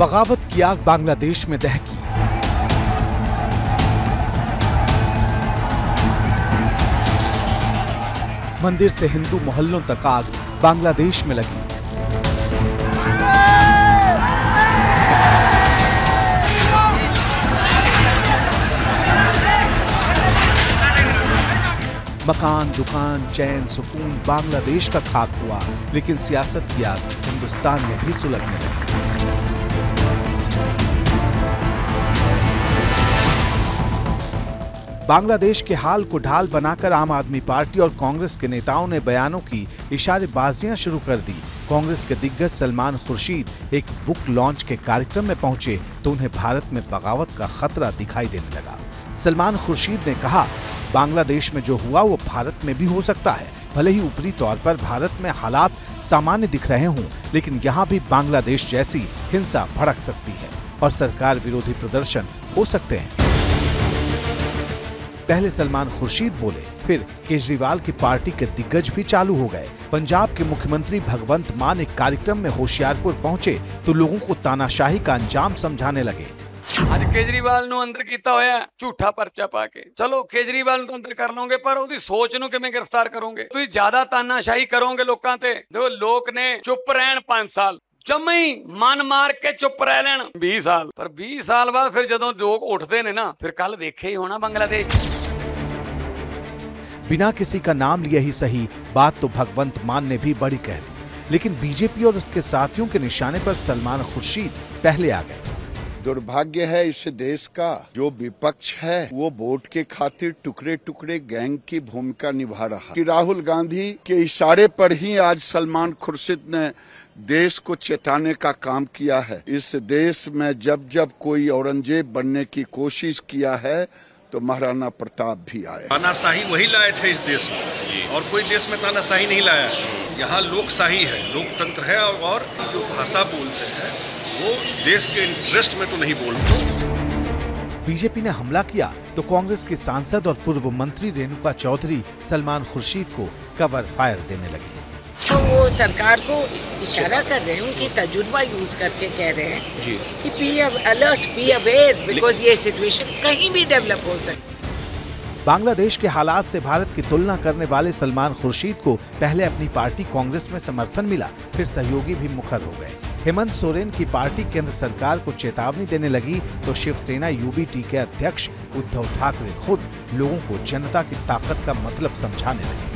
बगावत की आग बांग्लादेश में दहकी। मंदिर से हिंदू मोहल्लों तक आग बांग्लादेश में लगी। मकान, दुकान, चैन, सुकून बांग्लादेश का खाक हुआ, लेकिन सियासत की आग हिंदुस्तान में भी सुलगने लगी। बांग्लादेश के हाल को ढाल बनाकर आम आदमी पार्टी और कांग्रेस के नेताओं ने बयानों की इशारेबाजियां शुरू कर दी। कांग्रेस के दिग्गज सलमान खुर्शीद एक बुक लॉन्च के कार्यक्रम में पहुंचे तो उन्हें भारत में बगावत का खतरा दिखाई देने लगा। सलमान खुर्शीद ने कहा, बांग्लादेश में जो हुआ वो भारत में भी हो सकता है। भले ही ऊपरी तौर पर भारत में हालात सामान्य दिख रहे हों, लेकिन यहाँ भी बांग्लादेश जैसी हिंसा भड़क सकती है और सरकार विरोधी प्रदर्शन हो सकते हैं। पहले सलमान खुर्शीद बोले, फिर केजरीवाल की पार्टी के दिग्गज भी चालू हो गए। पंजाब के मुख्यमंत्री भगवंत मान एक कार्यक्रम में होशियारपुर पहुंचे तो लोगों को तानाशाही का अंजाम समझाने लगे। ਅੱਜ केजरीवाल ਨੂੰ ਅੰਦਰ ਕੀਤਾ ਹੋਇਆ ਝੂਠਾ ਪਰਚਾ ਪਾ ਕੇ। ਚਲੋ केजरीवाल ਨੂੰ ਤਾਂ ਅੰਦਰ ਕਰ ਲਓਗੇ, ਪਰ ਉਹਦੀ ਸੋਚ ਨੂੰ ਕਿਵੇਂ ਗ੍ਰਿਫਤਾਰ ਕਰੋਗੇ? ਤੁਸੀਂ ਜ਼ਿਆਦਾ ਤਾਨਾਸ਼ਾਹੀ ਕਰੋਗੇ ਲੋਕਾਂ ਤੇ। ਦੇਖੋ ਲੋਕ ਨੇ ਚੁੱਪ ਰਹਿਣ 5 ਸਾਲ, ਜਮੇ ਹੀ ਮਨ ਮਾਰ ਕੇ ਚੁੱਪ ਰਹਿ ਲੈਣ 20 ਸਾਲ, ਪਰ 20 ਸਾਲ ਬਾਅਦ ਫਿਰ ਜਦੋਂ ਲੋਕ ਉੱਠਦੇ ਨੇ ਨਾ, ਫਿਰ ਕੱਲ ਦੇਖੇ ਹੀ ਹੋਣਾ बांग्लादेश। बिना किसी का नाम लिए ही सही, बात तो भगवंत मान ने भी बड़ी कह दी, लेकिन बीजेपी और उसके साथियों के निशाने पर सलमान खुर्शीद पहले आ गए। दुर्भाग्य है इस देश का, जो विपक्ष है वो वोट के खातिर टुकड़े टुकड़े गैंग की भूमिका निभा रहा कि राहुल गांधी के इशारे पर ही आज सलमान खुर्शीद ने देश को चेताने का काम किया है। इस देश में जब जब कोई औरंगजेब बनने की कोशिश किया है तो महाराणा प्रताप भी आए। तानाशाही वही लाए थे इस देश में, और कोई देश में तानाशाही नहीं लाया। यहाँ लोकशाही है, लोकतंत्र है, और जो भाषा बोलते हैं वो देश के इंटरेस्ट में तो नहीं बोलते। बीजेपी ने हमला किया तो कांग्रेस के सांसद और पूर्व मंत्री रेणुका चौधरी सलमान खुर्शीद को कवर फायर देने लगे। तो वो सरकार को इशारा कर रहे हैं, उनकी तजुर्बा यूज करके कह रहे हैं कि be alert, be aware, because ये सिचुएशन कहीं भी डेवलप हो सकती है। बांग्लादेश के हालात से भारत की तुलना करने वाले सलमान खुर्शीद को पहले अपनी पार्टी कांग्रेस में समर्थन मिला, फिर सहयोगी भी मुखर हो गए। हेमंत सोरेन की पार्टी केंद्र सरकार को चेतावनी देने लगी तो शिवसेना यूबीटी के अध्यक्ष उद्धव ठाकरे खुद लोगों को जनता की ताकत का मतलब समझाने लगे।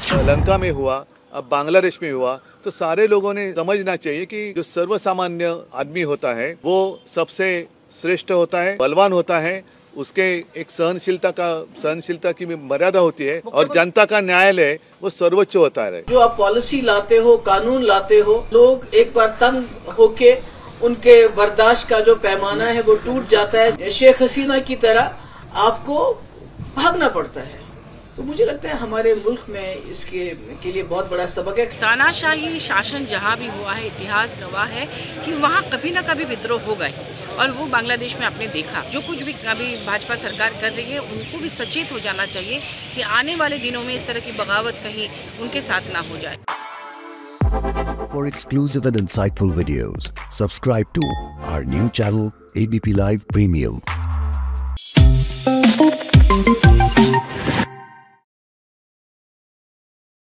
श्रीलंका में हुआ, अब बांग्लादेश में हुआ, तो सारे लोगों ने समझना चाहिए कि जो सर्वसामान्य आदमी होता है वो सबसे श्रेष्ठ होता है, बलवान होता है। उसके एक सहनशीलता की मर्यादा होती है, और जनता का न्यायालय वो सर्वोच्च होता है। जो आप पॉलिसी लाते हो, कानून लाते हो, लोग एक बार तंग होके उनके बर्दाश्त का जो पैमाना है वो टूट जाता है। शेख हसीना की तरह आपको भागना पड़ता है। तो मुझे लगता है हमारे मुल्क में इसके के लिए बहुत बड़ा सबक है। तानाशाही शासन जहाँ भी हुआ है, इतिहास गवाह है कि वहाँ कभी न कभी विद्रोह होगा ही, और वो बांग्लादेश में आपने देखा। जो कुछ भी अभी भाजपा सरकार कर रही है, उनको भी सचेत हो जाना चाहिए कि आने वाले दिनों में इस तरह की बगावत कहीं उनके साथ ना हो जाए। For exclusive and insightful videos, subscribe to our new channel ABP Live Premium.